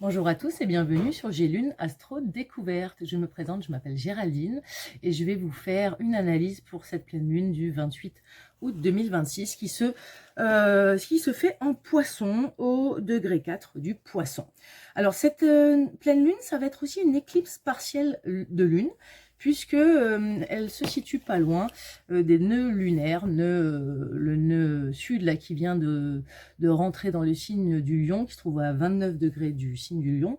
Bonjour à tous et bienvenue sur G Lune Astro Découverte. Je me présente, je m'appelle Géraldine et je vais vous faire une analyse pour cette pleine lune du 28 août 2026 qui se fait en poisson au degré 4 du poisson. Alors cette pleine lune, ça va être aussi une éclipse partielle de lune puisque elle se situe pas loin des nœuds lunaires, le nœud sud là qui vient de rentrer dans le signe du lion, qui se trouve à 29 degrés du signe du lion,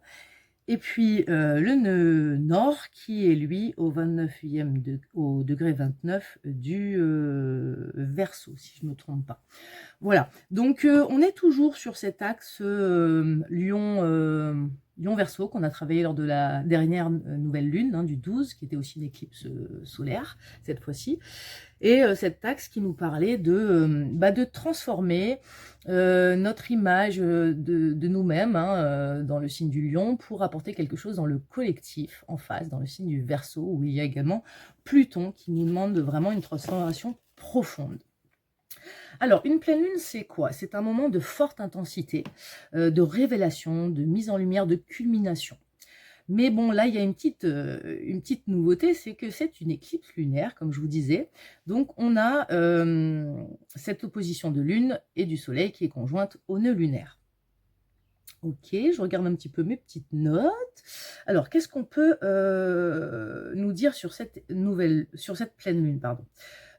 et puis le nœud nord qui est lui au 29e au degré 29 du Verseau, si je ne me trompe pas. Voilà, donc on est toujours sur cet axe Lion-Verseau qu'on a travaillé lors de la dernière nouvelle lune, du 12, qui était aussi une éclipse solaire cette fois-ci. Et cet axe qui nous parlait de transformer notre image de nous-mêmes dans le signe du lion pour apporter quelque chose dans le collectif en face, dans le signe du Verseau, où il y a également Pluton qui nous demande vraiment une transformation profonde. Alors, une pleine lune, c'est quoi? C'est un moment de forte intensité, de révélation, de mise en lumière, de culmination. Mais bon, là, il y a une petite nouveauté, c'est que c'est une éclipse lunaire, comme je vous disais. Donc, on a cette opposition de lune et du soleil qui est conjointe au nœud lunaire. Ok, je regarde un petit peu mes petites notes. Alors, qu'est-ce qu'on peut nous dire sur cette pleine lune, pardon.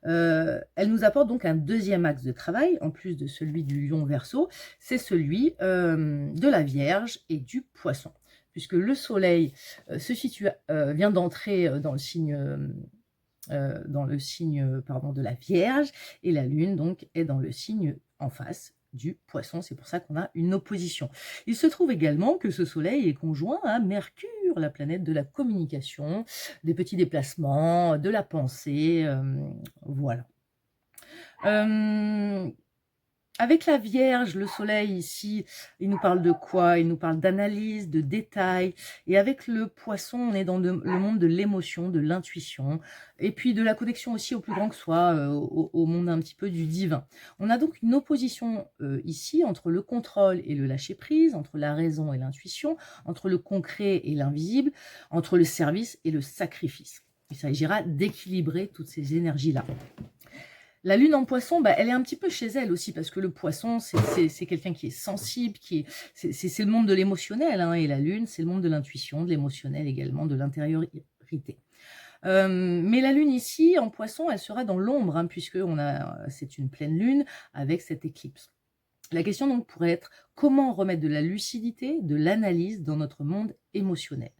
Elle nous apporte donc un deuxième axe de travail, en plus de celui du lion Verseau, c'est celui de la Vierge et du Poisson, puisque le soleil vient d'entrer dans le signe de la Vierge, et la lune donc est dans le signe en face du Poisson. C'est pour ça qu'on a une opposition. Il se trouve également que ce soleil est conjoint à Mercure, la planète de la communication, des petits déplacements, de la pensée, voilà. Avec la Vierge, le soleil ici, il nous parle de quoi? Il nous parle d'analyse, de détails. Et avec le Poisson, on est dans le monde de l'émotion, de l'intuition, et puis de la connexion aussi au plus grand que soi, au monde un petit peu du divin. On a donc une opposition ici entre le contrôle et le lâcher-prise, entre la raison et l'intuition, entre le concret et l'invisible, entre le service et le sacrifice. Il s'agira d'équilibrer toutes ces énergies-là. La lune en poisson, elle est un petit peu chez elle aussi, parce que le poisson, c'est quelqu'un qui est sensible, c'est le monde de l'émotionnel, et la lune, c'est le monde de l'intuition, de l'émotionnel également, de l'intériorité. Mais la lune ici, en poisson, elle sera dans l'ombre, puisque c'est une pleine lune avec cette éclipse. La question donc pourrait être comment remettre de la lucidité, de l'analyse dans notre monde émotionnel.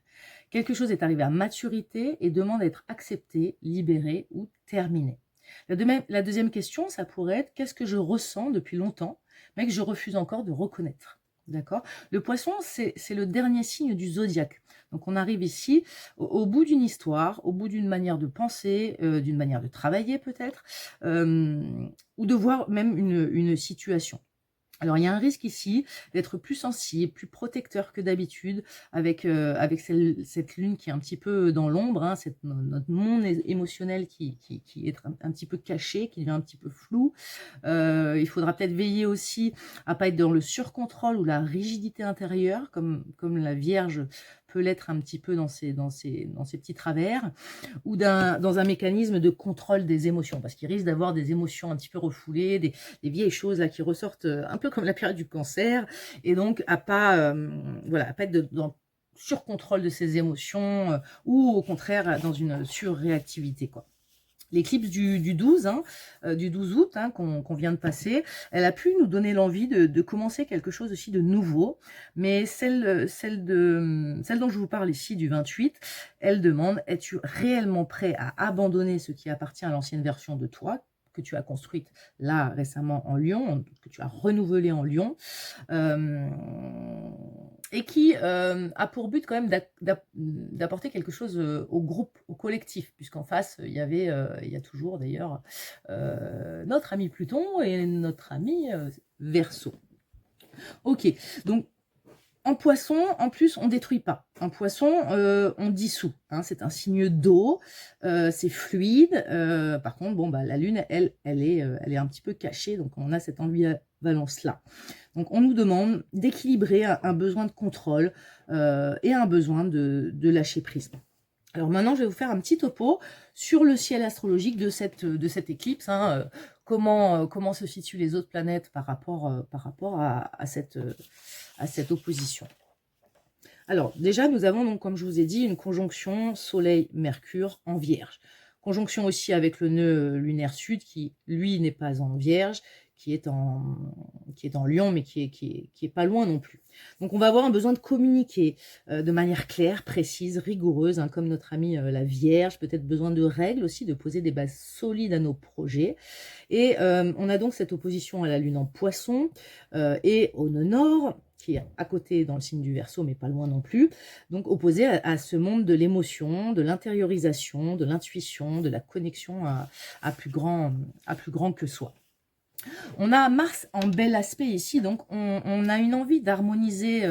Quelque chose est arrivé à maturité et demande à être accepté, libéré ou terminé. La deuxième question, ça pourrait être qu'est-ce que je ressens depuis longtemps, mais que je refuse encore de reconnaître. D'accord? Le poisson, c'est le dernier signe du zodiaque. Donc on arrive ici au bout d'une histoire, au bout d'une manière de penser, d'une manière de travailler peut-être, ou de voir même une situation. Alors, il y a un risque ici d'être plus sensible, plus protecteur que d'habitude avec cette lune qui est un petit peu dans l'ombre, notre monde émotionnel qui est un petit peu caché, qui devient un petit peu flou. Il faudra peut-être veiller aussi à pas être dans le surcontrôle ou la rigidité intérieure, comme la Vierge peut l'être un petit peu dans ses petits travers, ou dans un mécanisme de contrôle des émotions, parce qu'il risque d'avoir des émotions un petit peu refoulées, des vieilles choses là qui ressortent un peu comme la période du cancer, et donc à pas être dans le surcontrôle de ses émotions, ou au contraire dans une surréactivité, quoi. L'éclipse du 12, du 12 août qu'on vient de passer, elle a pu nous donner l'envie de commencer quelque chose aussi de nouveau, mais celle dont je vous parle ici, du 28, elle demande, es-tu réellement prêt à abandonner ce qui appartient à l'ancienne version de toi, que tu as construite là récemment en Lion, que tu as renouvelée en Lion, et qui a pour but quand même d'apporter quelque chose au groupe, au collectif, puisqu'en face, il y a toujours d'ailleurs notre ami Pluton et notre ami Verseau. Ok, donc en poisson, en plus, on détruit pas. En poisson, on dissout. C'est un signe d'eau, c'est fluide. Par contre, la lune, elle est un petit peu cachée, donc on a cette envie balance-là. Donc, on nous demande d'équilibrer un besoin de contrôle et un besoin de lâcher prise. Alors maintenant, je vais vous faire un petit topo sur le ciel astrologique de cette éclipse. Hein, comment se situent les autres planètes par rapport à cette opposition. Alors déjà, nous avons donc, comme je vous ai dit, une conjonction Soleil-Mercure en Vierge. Conjonction aussi avec le nœud lunaire sud qui, lui, n'est pas en Vierge, qui est en Lion, mais qui est pas loin non plus. Donc on va avoir un besoin de communiquer de manière claire, précise, rigoureuse, hein, comme notre amie la Vierge, peut-être besoin de règles aussi, de poser des bases solides à nos projets. Et on a donc cette opposition à la Lune en Poisson et au nœud nord, qui est à côté dans le signe du Verseau, mais pas loin non plus, donc opposé à ce monde de l'émotion, de l'intériorisation, de l'intuition, de la connexion à plus grand que soi. On a Mars en bel aspect ici, donc on a une envie d'harmoniser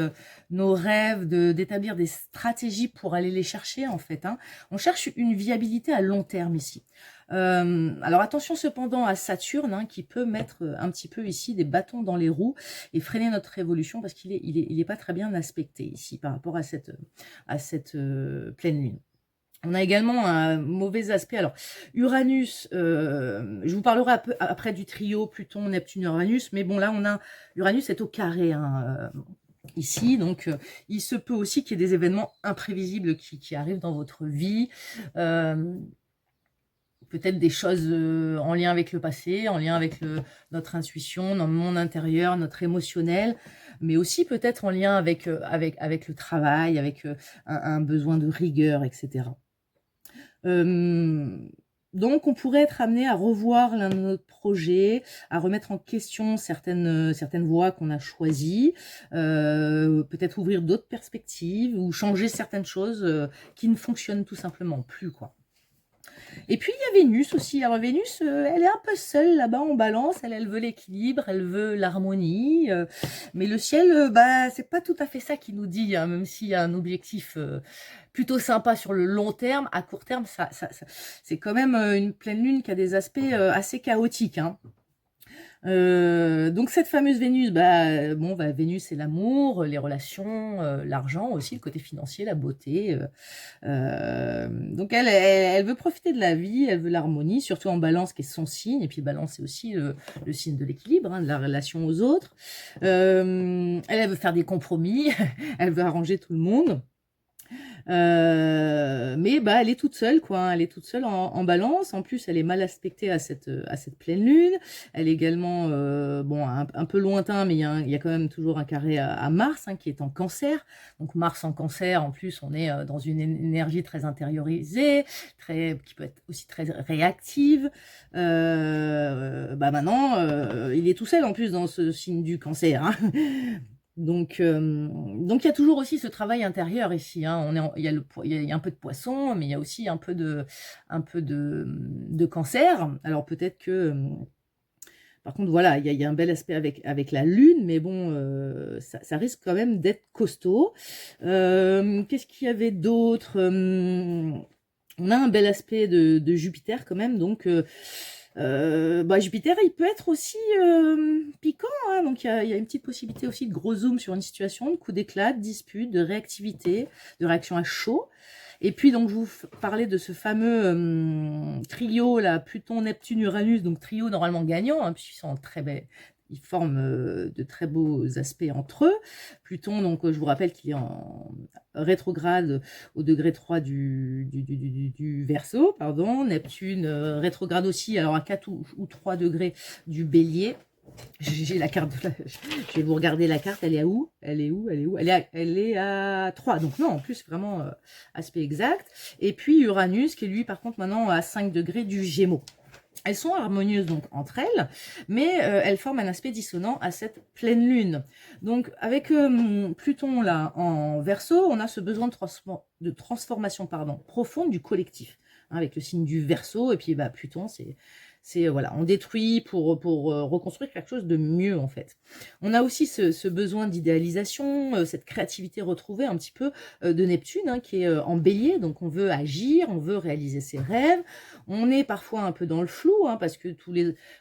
nos rêves, d'établir des stratégies pour aller les chercher en fait. Hein. On cherche une viabilité à long terme ici. Alors attention cependant à Saturne, hein, qui peut mettre un petit peu ici des bâtons dans les roues et freiner notre évolution parce qu'il est pas très bien aspecté ici par rapport à cette pleine lune. On a également un mauvais aspect. Alors, Uranus, je vous parlerai après du trio Pluton, Neptune, Uranus, mais bon, là, on a Uranus est au carré, hein, ici, donc il se peut aussi qu'il y ait des événements imprévisibles qui arrivent dans votre vie. Peut-être des choses en lien avec le passé, en lien avec notre intuition, notre monde intérieur, notre émotionnel, mais aussi peut-être en lien avec le travail, avec un besoin de rigueur, etc. Donc, on pourrait être amené à revoir l'un de nos projets, à remettre en question certaines voies qu'on a choisies, peut-être ouvrir d'autres perspectives ou changer certaines choses qui ne fonctionnent tout simplement plus, quoi. Et puis, il y a Vénus aussi. Alors, Vénus, elle est un peu seule là-bas en balance. Elle veut l'équilibre, elle veut l'harmonie. Mais le ciel, bah, c'est pas tout à fait ça qui nous dit, hein, même s'il y a un objectif plutôt sympa sur le long terme. À court terme, c'est quand même une pleine lune qui a des aspects assez chaotiques, hein. Donc cette fameuse Vénus, Vénus c'est l'amour, les relations, l'argent aussi, le côté financier, la beauté. Donc elle veut profiter de la vie, elle veut l'harmonie, surtout en Balance qui est son signe, et puis Balance c'est aussi le signe de l'équilibre, hein, de la relation aux autres. Elle veut faire des compromis, elle veut arranger tout le monde. Mais elle est toute seule, quoi. Hein. Elle est toute seule en balance. En plus, elle est mal aspectée à cette pleine lune. Elle est également, un peu lointain, mais il y a quand même toujours un carré à Mars, hein, qui est en Cancer. Donc Mars en Cancer, en plus, on est dans une énergie très intériorisée, qui peut être aussi très réactive. Maintenant, il est tout seul en plus dans ce signe du Cancer. Hein. Donc il y a toujours aussi ce travail intérieur ici. Hein. Il y a un peu de Poisson, mais il y a aussi un peu de Cancer. Alors peut-être que, par contre, voilà, il y a un bel aspect avec la Lune, mais bon, ça risque quand même d'être costaud. Qu'est-ce qu'il y avait d'autre? On a un bel aspect de Jupiter quand même, donc Jupiter, il peut être aussi piquant, hein, donc il y a une petite possibilité aussi de gros zoom sur une situation, de coup d'éclat, de dispute, de réactivité, de réaction à chaud. Et puis donc je vous parlais de ce fameux trio là, Pluton, Neptune, Uranus, donc trio normalement gagnant, hein, puisqu'ils sont ils forment de très beaux aspects entre eux. Pluton, donc je vous rappelle qu'il est en rétrograde au degré 3 du Verseau, pardon. Neptune rétrograde aussi, alors à 4 ou 3 degrés du Bélier. J'ai la carte, je vais vous regarder la carte, elle est à où? Elle est à 3, donc non, en plus vraiment aspect exact. Et puis Uranus qui est lui par contre maintenant à 5 degrés du Gémeaux. Elles sont harmonieuses donc entre elles, mais elles forment un aspect dissonant à cette pleine lune. Donc avec Pluton là en Verseau, on a ce besoin de transformation profonde du collectif, hein, avec le signe du Verseau, et puis Pluton C'est voilà, on détruit pour reconstruire quelque chose de mieux en fait. On a aussi ce besoin d'idéalisation, cette créativité retrouvée un petit peu de Neptune hein, qui est en bélier, donc on veut agir, on veut réaliser ses rêves. On est parfois un peu dans le flou hein, parce que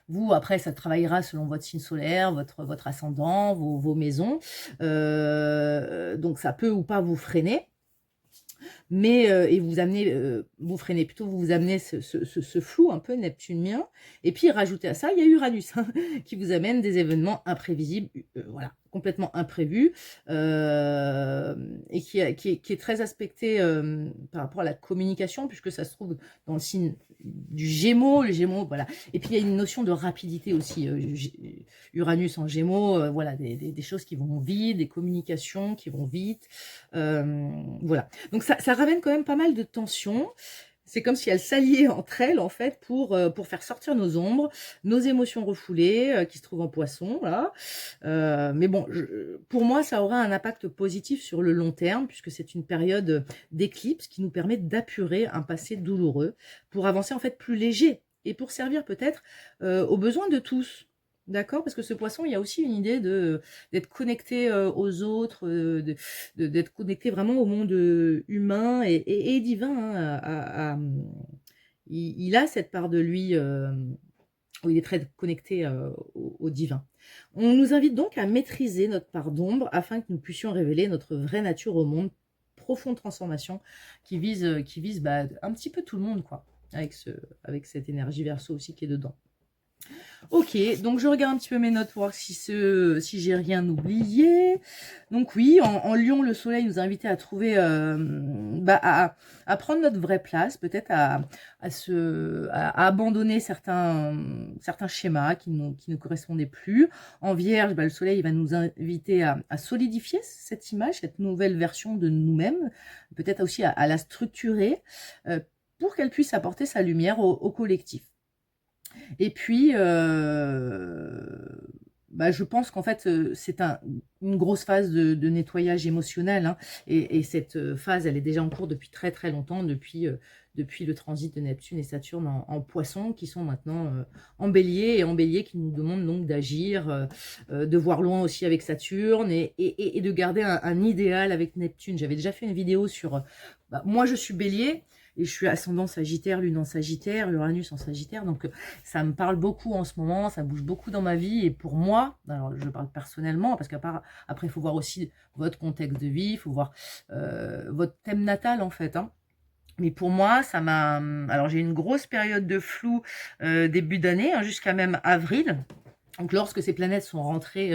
vous après ça travaillera selon votre signe solaire, votre ascendant, vos maisons. Donc ça peut ou pas vous freiner. Mais et vous amenez, vous freinez plutôt, vous vous amenez ce flou un peu neptunien. Et puis rajouter à ça, il y a Uranus hein, qui vous amène des événements imprévisibles, voilà, complètement imprévus, et qui est très aspecté par rapport à la communication, puisque ça se trouve dans le signe du Gémeaux, le Gémeaux, voilà. Et puis il y a une notion de rapidité aussi, Uranus en Gémeaux, voilà, des choses qui vont vite, des communications qui vont vite, voilà. Donc ça ramène quand même pas mal de tensions. C'est comme si elles s'alliaient entre elles, en fait, pour faire sortir nos ombres, nos émotions refoulées, qui se trouvent en Poisson, là. Mais bon, pour moi, ça aura un impact positif sur le long terme, puisque c'est une période d'éclipse qui nous permet d'apurer un passé douloureux, pour avancer, en fait, plus léger, et pour servir peut-être aux besoins de tous. D'accord? Parce que ce Poisson, il y a aussi une idée d'être connecté aux autres, d'être connecté vraiment au monde humain et divin. Hein, il a cette part de lui où il est très connecté au divin. On nous invite donc à maîtriser notre part d'ombre afin que nous puissions révéler notre vraie nature au monde. Profonde transformation qui vise bah, un petit peu tout le monde, quoi, avec cette énergie Verseau aussi qui est dedans. Ok, donc je regarde un petit peu mes notes pour voir si j'ai rien oublié. Donc oui, en Lion, le soleil nous a invités à trouver, à prendre notre vraie place, peut-être à abandonner certains schémas qui ne correspondaient plus. En Vierge, le soleil il va nous inviter à solidifier cette image, cette nouvelle version de nous-mêmes, peut-être aussi à la structurer pour qu'elle puisse apporter sa lumière au collectif. Et puis, je pense qu'en fait, c'est une grosse phase de nettoyage émotionnel. Hein, et cette phase, elle est déjà en cours depuis très très longtemps, depuis le transit de Neptune et Saturne en Poisson, qui sont maintenant en Bélier, et en Bélier qui nous demandent donc d'agir, de voir loin aussi avec Saturne, et de garder un idéal avec Neptune. J'avais déjà fait une vidéo sur... moi, je suis Bélier, et je suis ascendant Sagittaire, Lune en Sagittaire, Uranus en Sagittaire, donc ça me parle beaucoup en ce moment, ça bouge beaucoup dans ma vie, et pour moi, alors je parle personnellement, parce qu'après il faut voir aussi votre contexte de vie, il faut voir votre thème natal en fait, hein. Mais pour moi, ça m'a... Alors j'ai une grosse période de flou début d'année, hein, jusqu'à même avril. Donc lorsque ces planètes sont rentrées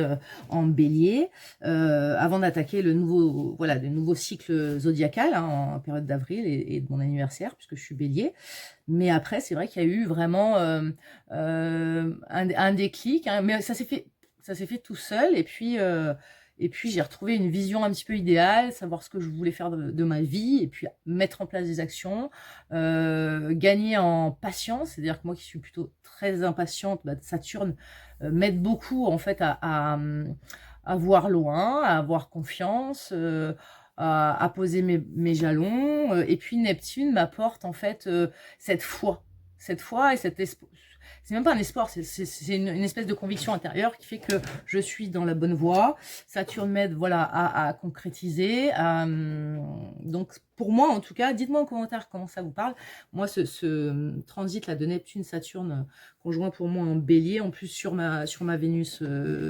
en bélier, avant d'attaquer le nouveau cycle zodiacal hein, en période d'avril et de mon anniversaire, puisque je suis bélier. Mais après, c'est vrai qu'il y a eu vraiment un déclic, hein, mais ça s'est fait tout seul. Et puis j'ai retrouvé une vision un petit peu idéale, savoir ce que je voulais faire de ma vie, et puis mettre en place des actions, gagner en patience, c'est-à-dire que moi qui suis plutôt très impatiente, Saturne m'aide beaucoup en fait à voir loin, à avoir confiance, à poser mes jalons. Et puis Neptune m'apporte en fait cette foi et cet espoir. C'est même pas un espoir, c'est une espèce de conviction intérieure qui fait que je suis dans la bonne voie. Saturne m'aide voilà, à concrétiser. Donc pour moi en tout cas, dites-moi en commentaire comment ça vous parle. Moi ce transit là de Neptune-Saturne conjoint pour moi en bélier, en plus sur ma Vénus,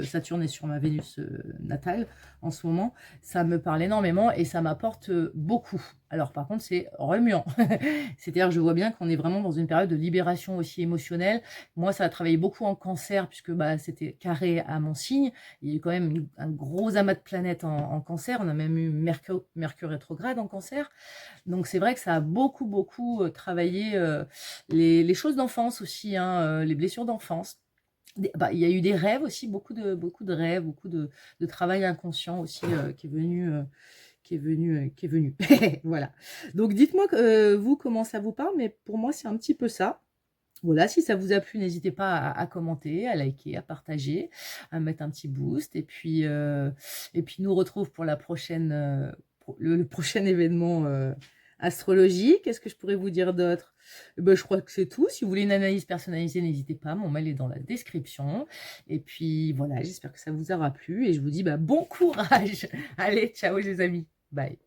Saturne est sur ma Vénus natale en ce moment, ça me parle énormément et ça m'apporte beaucoup. Alors par contre c'est remuant, c'est-à-dire je vois bien qu'on est vraiment dans une période de libération aussi émotionnelle. Moi ça a travaillé beaucoup en Cancer puisque c'était carré à mon signe, il y a eu quand même un gros amas de planètes en Cancer, on a même eu Mercure rétrograde en Cancer, donc c'est vrai que ça a beaucoup travaillé les choses d'enfance aussi, hein, les blessures d'enfance. Il y a eu des rêves aussi, beaucoup de rêves, beaucoup de travail inconscient aussi qui est venu. Voilà. Donc dites-moi vous comment ça vous parle, mais pour moi c'est un petit peu ça. Voilà, si ça vous a plu, n'hésitez pas à commenter, à liker, à partager, à mettre un petit boost. Et puis nous retrouve pour la prochaine, le prochain événement astrologie. Qu'est-ce que je pourrais vous dire d'autre? Ben, je crois que c'est tout. Si vous voulez une analyse personnalisée, n'hésitez pas. Mon mail est dans la description. Et puis voilà, j'espère que ça vous aura plu. Et je vous dis bon courage. Allez, ciao les amis. Bye.